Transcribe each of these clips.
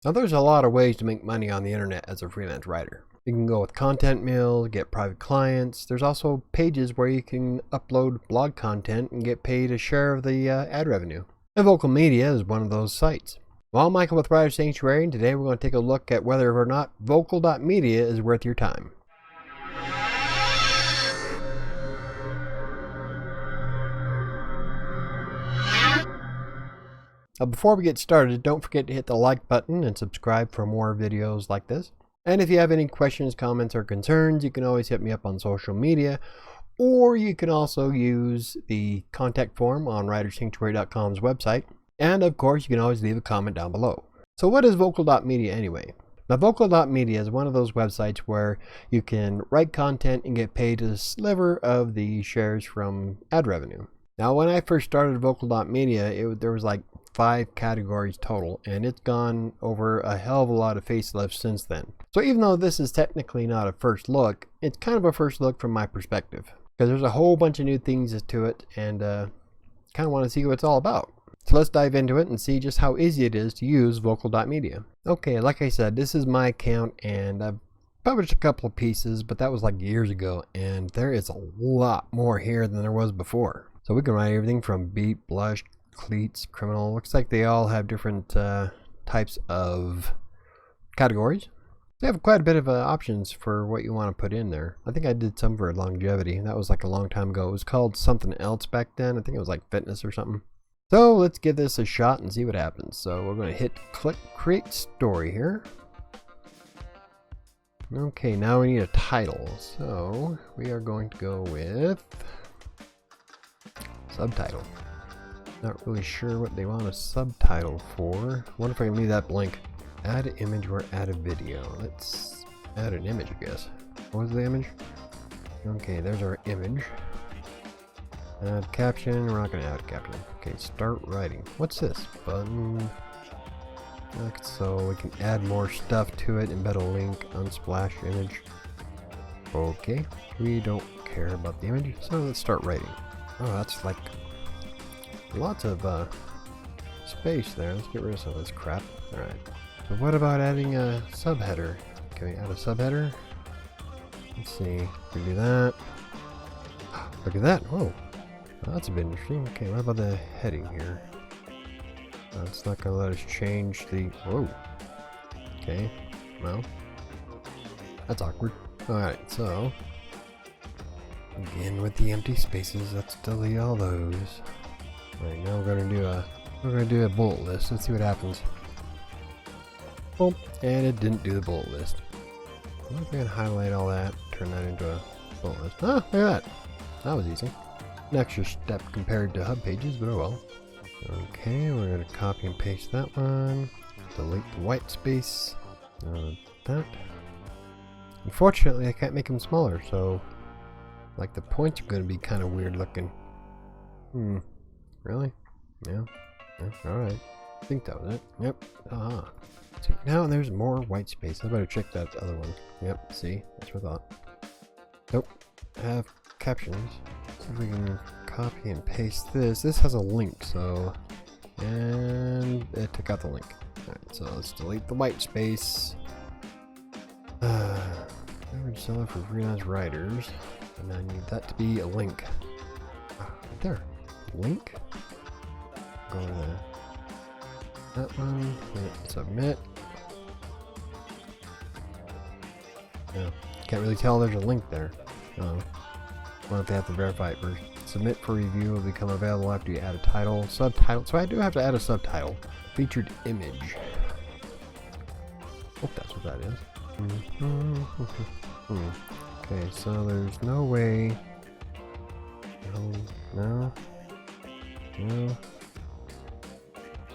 Now there's a lot of ways to make money on the internet as a freelance writer. You can go with content mill, get private clients. There's also pages where you can upload blog content and get paid a share of the ad revenue. And vocal.media is one of those sites. Well, I'm Michael with WriterSanctuary, and today we're going to take a look at whether or not vocal.media is worth your time. Now, before we get started, don't forget to hit the like button and subscribe for more videos like this. And if you have any questions, comments, or concerns, you can always hit me up on social media, or you can also use the contact form on WriterSanctuary.com's website. And of course, you can always leave a comment down below. So what is vocal.media anyway? Now, vocal.media is one of those websites where you can write content and get paid a sliver of the shares from ad revenue. Now, when I first started vocal.media, there was like 5 categories total, and it's gone over a hell of a lot of facelifts since then. So even though this is technically not a first look, it's kind of a first look from my perspective, because there's a whole bunch of new things to it, and kind of want to see what it's all about. So let's dive into it and see just how easy it is to use vocal.media. Okay, like I said, this is my account, and I've published a couple of pieces, but that was like years ago, and there is a lot more here than there was before. So we can write everything from beat, blush, cleats, criminal. Looks like they all have different types of categories. They have quite a bit of options for what you want to put in there. I think I did some for longevity. That was like a long time ago. It was called something else back then. I think it was like fitness or something. So let's give this a shot and see what happens. So we're going to hit click create story here. Okay, now we need a title. So we are going to go with subtitle. Not really sure what they want a subtitle for. I wonder if I can leave that blank. Add an image or add a video. Let's add an image, I guess. What was the image? Okay, there's our image. Add caption. We're not going to add a caption. Okay, start writing. What's this? Button. So we can add more stuff to it. Embed a link. Unsplash image. Okay. We don't care about the image. So let's start writing. Oh, that's like lots of space there. Let's get rid of some of this crap. Alright. So what about adding a subheader? Can we add a subheader? Let's see. We do that. Look at that. Whoa. Well, that's a bit interesting. Okay, what about the heading here? It's not going to let us change the... Whoa. Okay. Well. That's awkward. Alright, so... Again with the empty spaces. Let's delete all those. Alright, now we're gonna do a bullet list. Let's see what happens. Oh, and it didn't do the bullet list. I'm gonna highlight all that, turn that into a bullet list. Ah, look at that. That was easy. An extra step compared to hub pages, but oh well. Okay, we're gonna copy and paste that one. Delete the white space. That. Unfortunately, I can't make them smaller, so like the points are gonna be kind of weird looking. Really? Yeah. Alright. I think that was it. Yep. See, now there's more white space. I better check that other one. Yep, see? That's what I thought. Nope. Have captions. So if we can copy and paste this. This has a link, so... And it took out the link. Alright, so let's delete the white space. Average seller for freelance writers. And I need that to be a link. Right there. Link. Go to that one. Hit submit. Yeah, can't really tell there's a link there. Well, if they have to verify it first. Submit for review will become available after you add a title, subtitle. So I do have to add a subtitle. Featured image. Hope that's what that is. Okay, so there's no way. No.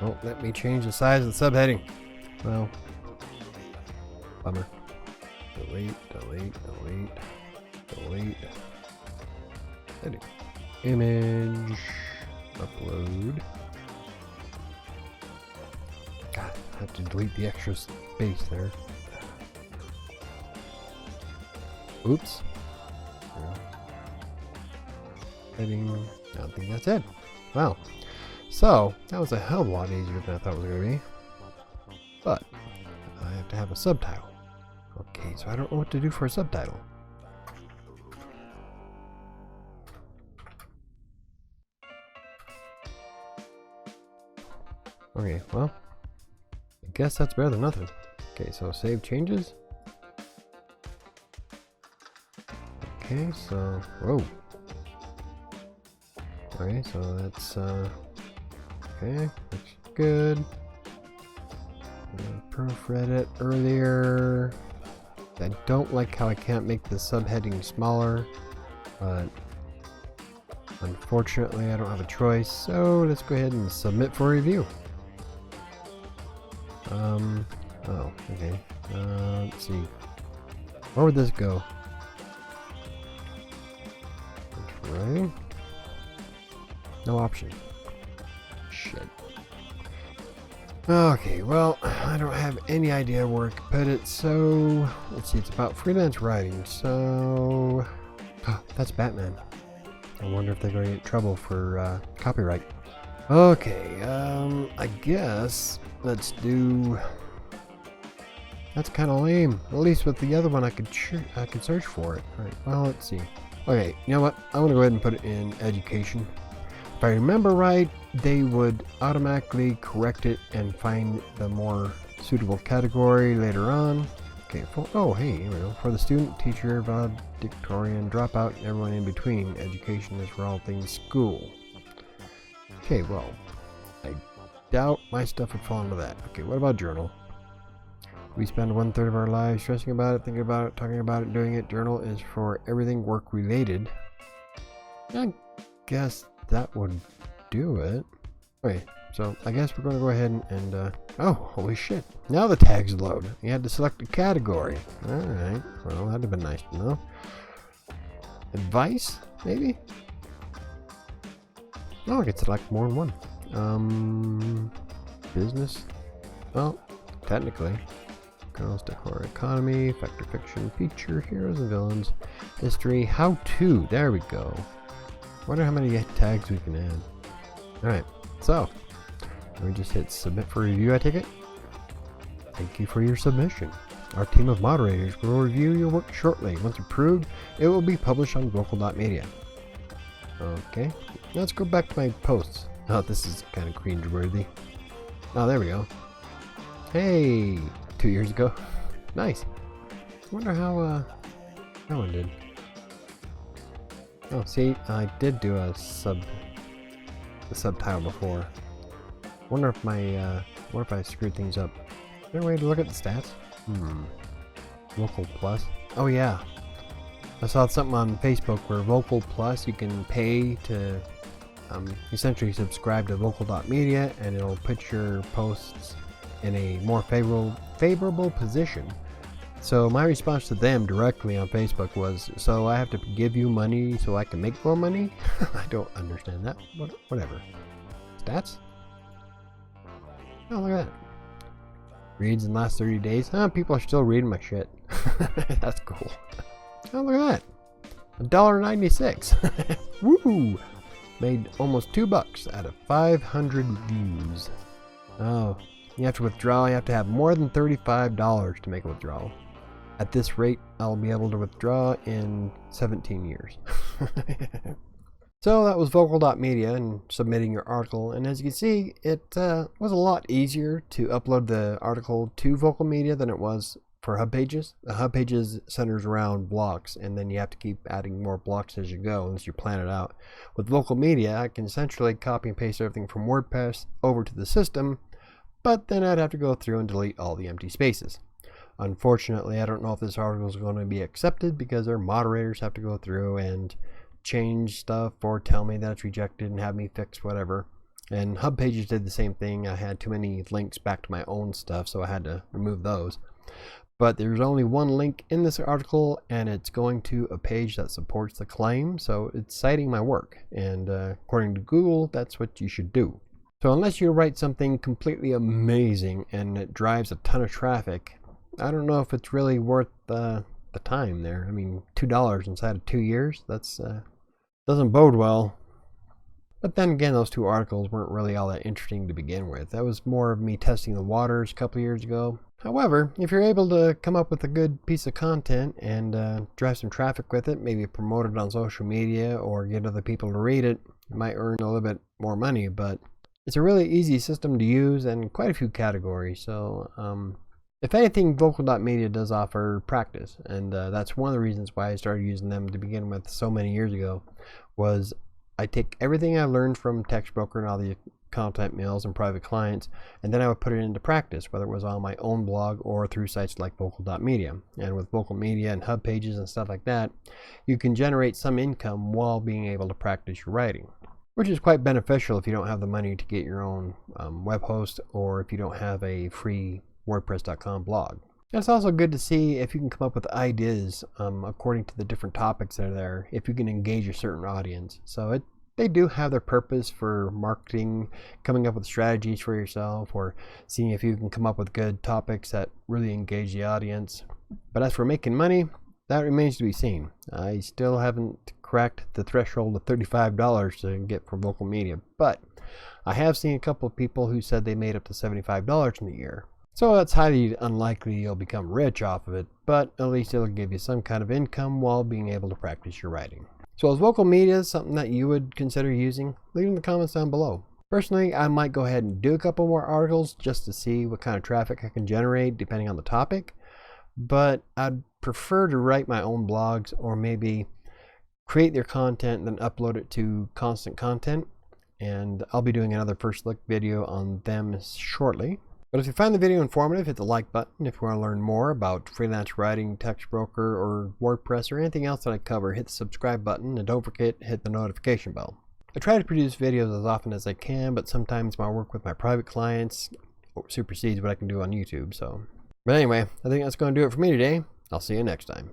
Oh, let me change the size of the subheading. Well, bummer. Delete. Heading. Image. Upload. God, I have to delete the extra space there. Oops. Heading. I don't think that's it. Wow. So, that was a hell of a lot easier than I thought it was going to be. But, have a subtitle. Okay, so I don't know what to do for a subtitle. Okay, well, I guess that's better than nothing. Okay, so save changes. Okay, so, whoa. Okay, so that's, okay, looks good. Proofread it earlier. I don't like how I can't make the subheading smaller, but unfortunately I don't have a choice, so let's go ahead and submit for review. Oh, okay. Let's see. Where would this go? Right. No option. Shit. Okay, well, I don't have any idea where I could put it, so let's see, it's about freelance writing, so that's Batman. I wonder if they're going to get in trouble for copyright. Okay, I guess let's do. That's kind of lame. At least with the other one, I could search for it. All right. Well, let's see. Okay, you know what? I'm gonna go ahead and put it in education. If I remember right, they would automatically correct it and find the more suitable category later on. Okay. Oh, hey, here we go. For the student, teacher, valedictorian, dropout, and everyone in between. Education is for all things school. Okay. Well, I doubt my stuff would fall into that. Okay. What about journal? We spend 1/3 of our lives stressing about it, thinking about it, talking about it, doing it. Journal is for everything work related. I guess that would do it. Okay, so I guess we're going to go ahead and oh, holy shit. Now the tags load. You had to select a category. Alright, well, that'd have been nice to know. Advice, maybe? Oh, I could select more than one. Business? Well, technically. Girls, decor, economy, fact or fiction, feature, heroes and villains, history, how to. There we go. Wonder how many tags we can add. Alright, so we just hit submit for review, I take it. Thank you for your submission. Our team of moderators will review your work shortly. Once approved, it will be published on vocal.media. Okay, let's go back to my posts. Oh, this is kind of cringe-worthy. Oh, there we go. Hey! 2 years ago. Nice. Wonder how that one did. Oh, see, I did do a subtitle before. Wonder if my what if I screwed things up? Is there a way to look at the stats? Vocal Plus. Oh yeah. I saw something on Facebook where Vocal Plus you can pay to essentially subscribe to vocal.media and it'll put your posts in a more favorable position. So my response to them directly on Facebook was, so I have to give you money so I can make more money? I don't understand that. Whatever. Stats? Oh, look at that. Reads in the last 30 days. People are still reading my shit. That's cool. Oh, look at that. $1.96. Woo! Made almost $2 out of 500 views. Oh. You have to withdraw, you have to have more than $35 to make a withdrawal. At this rate, I'll be able to withdraw in 17 years. So that was vocal.media and submitting your article. And as you can see, it was a lot easier to upload the article to Vocal Media than it was for Hub Pages. The Hub Pages centers around blocks, and then you have to keep adding more blocks as you go unless you plan it out. With Vocal Media, I can essentially copy and paste everything from WordPress over to the system, but then I'd have to go through and delete all the empty spaces. Unfortunately, I don't know if this article is going to be accepted because our moderators have to go through and change stuff or tell me that it's rejected and have me fix whatever. And Hub Pages did the same thing. I had too many links back to my own stuff, so I had to remove those. But there's only one link in this article, and it's going to a page that supports the claim, so it's citing my work. And according to Google, that's what you should do. So unless you write something completely amazing and it drives a ton of traffic, I don't know if it's really worth the time there. I mean, $2 inside of 2 years, that's doesn't bode well. But then again, those 2 articles weren't really all that interesting to begin with. That was more of me testing the waters a couple years ago. However, if you're able to come up with a good piece of content and drive some traffic with it, maybe promote it on social media or get other people to read it, you might earn a little bit more money. But it's a really easy system to use and quite a few categories. So if anything, vocal.media does offer practice, and that's one of the reasons why I started using them to begin with so many years ago. Was I take everything I learned from TextBroker and all the content mills and private clients, and then I would put it into practice, whether it was on my own blog or through sites like vocal.media. And with vocal media and hub pages and stuff like that, you can generate some income while being able to practice your writing, which is quite beneficial if you don't have the money to get your own web host, or if you don't have a free WordPress.com blog. And it's also good to see if you can come up with ideas according to the different topics that are there, if you can engage a certain audience. So they do have their purpose for marketing, coming up with strategies for yourself, or seeing if you can come up with good topics that really engage the audience. But as for making money, that remains to be seen. I still haven't cracked the threshold of $35 to get from vocal media, but I have seen a couple of people who said they made up to $75 in a year. So that's highly unlikely you'll become rich off of it, but at least it'll give you some kind of income while being able to practice your writing. So is vocal media something that you would consider using? Leave in the comments down below. Personally, I might go ahead and do a couple more articles just to see what kind of traffic I can generate depending on the topic, but I'd prefer to write my own blogs, or maybe create their content and then upload it to Constant Content, and I'll be doing another first look video on them shortly. But if you find the video informative, hit the like button. If you want to learn more about freelance writing, TextBroker, or WordPress, or anything else that I cover, hit the subscribe button, and don't forget to hit the notification bell. I try to produce videos as often as I can, but sometimes my work with my private clients supersedes what I can do on YouTube. But anyway, I think that's going to do it for me today. I'll see you next time.